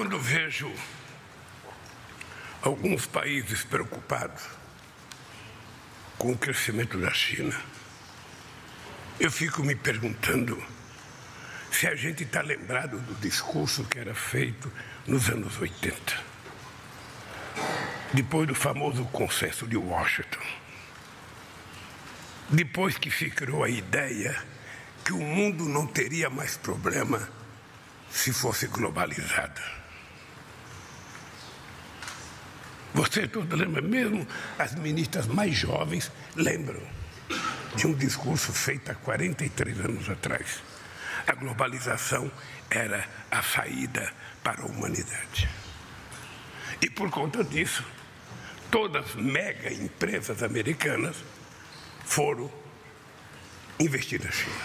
quando vejo alguns países preocupados com o crescimento da China, eu fico me perguntando se a gente está lembrado do discurso que era feito nos anos 80, depois do famoso consenso de Washington, depois que se criou a ideia que o mundo não teria mais problema se fosse globalizado. Você todos lembram, mesmo as ministras mais jovens lembram de um discurso feito há 43 anos atrás. A globalização era a saída para a humanidade. E por conta disso, todas as mega empresas americanas foram investir na China.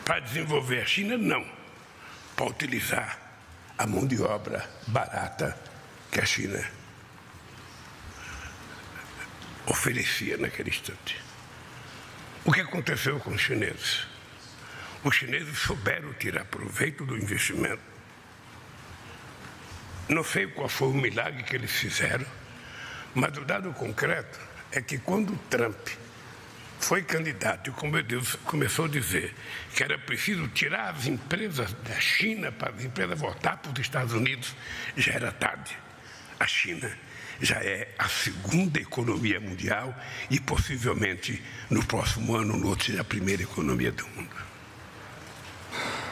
Para desenvolver a China, não. Para utilizar a mão de obra barata que a China oferecia naquele instante. O que aconteceu com os chineses? Os chineses souberam tirar proveito do investimento. Não sei qual foi o milagre que eles fizeram, mas o dado concreto é que quando o Trump foi candidato e começou a dizer que era preciso tirar as empresas da China para as empresas voltar para os Estados Unidos, já era tarde. A China já é a segunda economia mundial e possivelmente no próximo ano ou no outro será a primeira economia do mundo.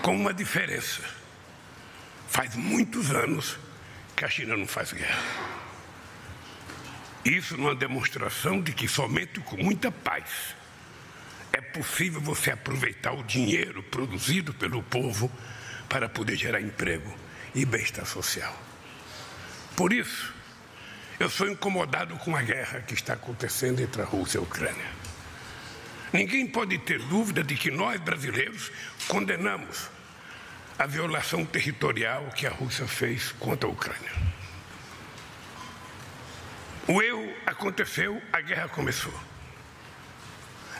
Com uma diferença. Faz muitos anos que a China não faz guerra. Isso numa demonstração de que somente com muita paz é possível você aproveitar o dinheiro produzido pelo povo para poder gerar emprego e bem-estar social. Por isso, eu sou incomodado com a guerra que está acontecendo entre a Rússia e a Ucrânia. Ninguém pode ter dúvida de que nós, brasileiros, condenamos a violação territorial que a Rússia fez contra a Ucrânia. O erro aconteceu, a guerra começou.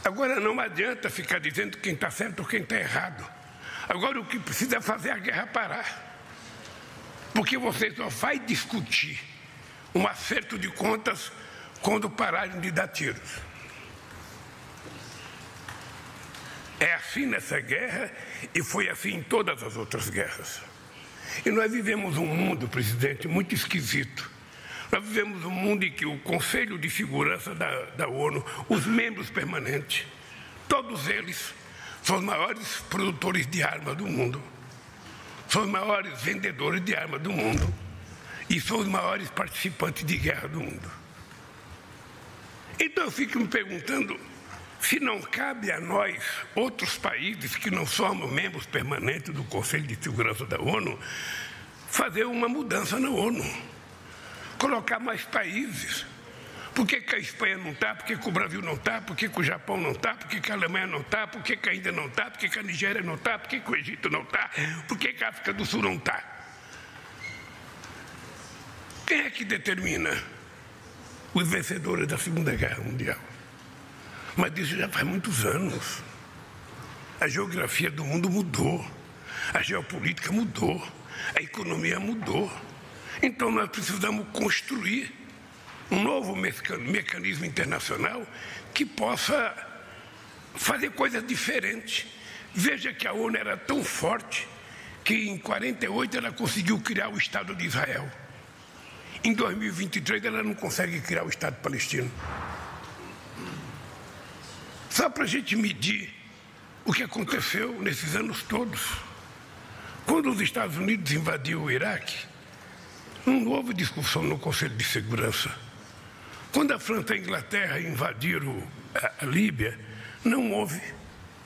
Agora não adianta ficar dizendo quem está certo ou quem está errado. Agora o que precisa é fazer a guerra parar. Porque você só vai discutir um acerto de contas quando pararem de dar tiros. É assim nessa guerra e foi assim em todas as outras guerras. E nós vivemos um mundo, presidente, muito esquisito. Nós vivemos um mundo em que o Conselho de Segurança da ONU, os membros permanentes, todos eles são os maiores produtores de armas do mundo, são os maiores vendedores de armas do mundo e são os maiores participantes de guerra do mundo. Então eu fico me perguntando se não cabe a nós, outros países que não somos membros permanentes do Conselho de Segurança da ONU, fazer uma mudança na ONU. Colocar mais países. Por que a Espanha não está? Por que o Brasil não está? Por que o Japão não está? Por que a Alemanha não está? Por que a Índia não está? Por que a Nigéria não está? Por que o Egito não está? Por que a África do Sul não está? Quem é que determina os vencedores da Segunda Guerra Mundial? Mas isso já faz muitos anos. A geografia do mundo mudou. A geopolítica mudou. A economia mudou. Então nós precisamos construir um novo mecanismo internacional que possa fazer coisas diferentes. Veja que a ONU era tão forte que em 1948 ela conseguiu criar o Estado de Israel. Em 2023 ela não consegue criar o Estado palestino. Só para a gente medir o que aconteceu nesses anos todos. Quando os Estados Unidos invadiu o Iraque, não houve discussão no Conselho de Segurança. Quando a França e a Inglaterra invadiram a Líbia, não houve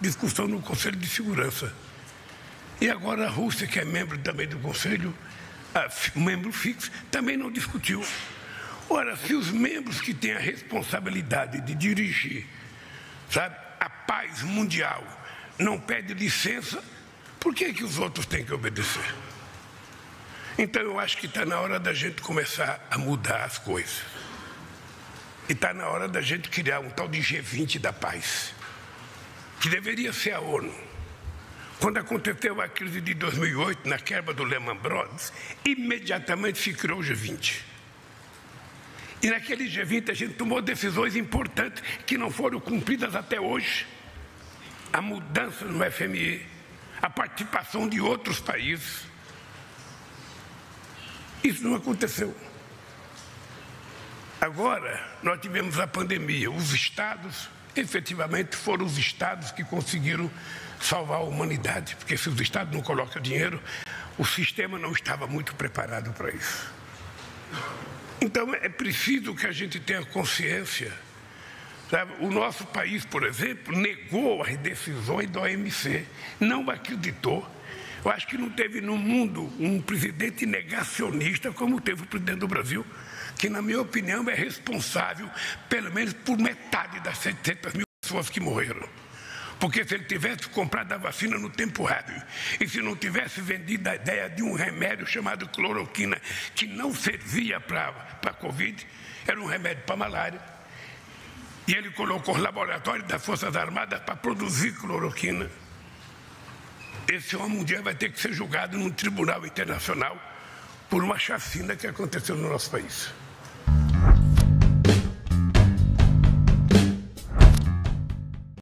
discussão no Conselho de Segurança. E agora a Rússia, que é membro também do Conselho, membro fixo, também não discutiu. Ora, se os membros que têm a responsabilidade de dirigir, sabe, a paz mundial não pedem licença, por que os outros têm que obedecer? Então eu acho que está na hora da gente começar a mudar as coisas. E está na hora da gente criar um tal de G20 da paz, que deveria ser a ONU, Quando aconteceu a crise de 2008, na quebra do Lehman Brothers, imediatamente se criou o G20. E naquele G20 a gente tomou decisões importantes que não foram cumpridas até hoje. A mudança no FMI, a participação de outros países. Isso não aconteceu. Agora, nós tivemos a pandemia. Os estados, efetivamente, foram os estados que conseguiram salvar a humanidade, porque se os estados não colocam dinheiro, o sistema não estava muito preparado para isso. Então, é preciso que a gente tenha consciência. Sabe? O nosso país, por exemplo, negou as decisões da OMC, não acreditou. Eu acho que não teve no mundo um presidente negacionista como teve o presidente do Brasil, que, na minha opinião, é responsável, pelo menos, por metade das 700 mil pessoas que morreram. Porque se ele tivesse comprado a vacina no tempo hábil e se não tivesse vendido a ideia de um remédio chamado cloroquina, que não servia para a Covid, era um remédio para malária, e ele colocou os laboratórios das Forças Armadas para produzir cloroquina, esse homem um dia vai ter que ser julgado num tribunal internacional por uma chacina que aconteceu no nosso país.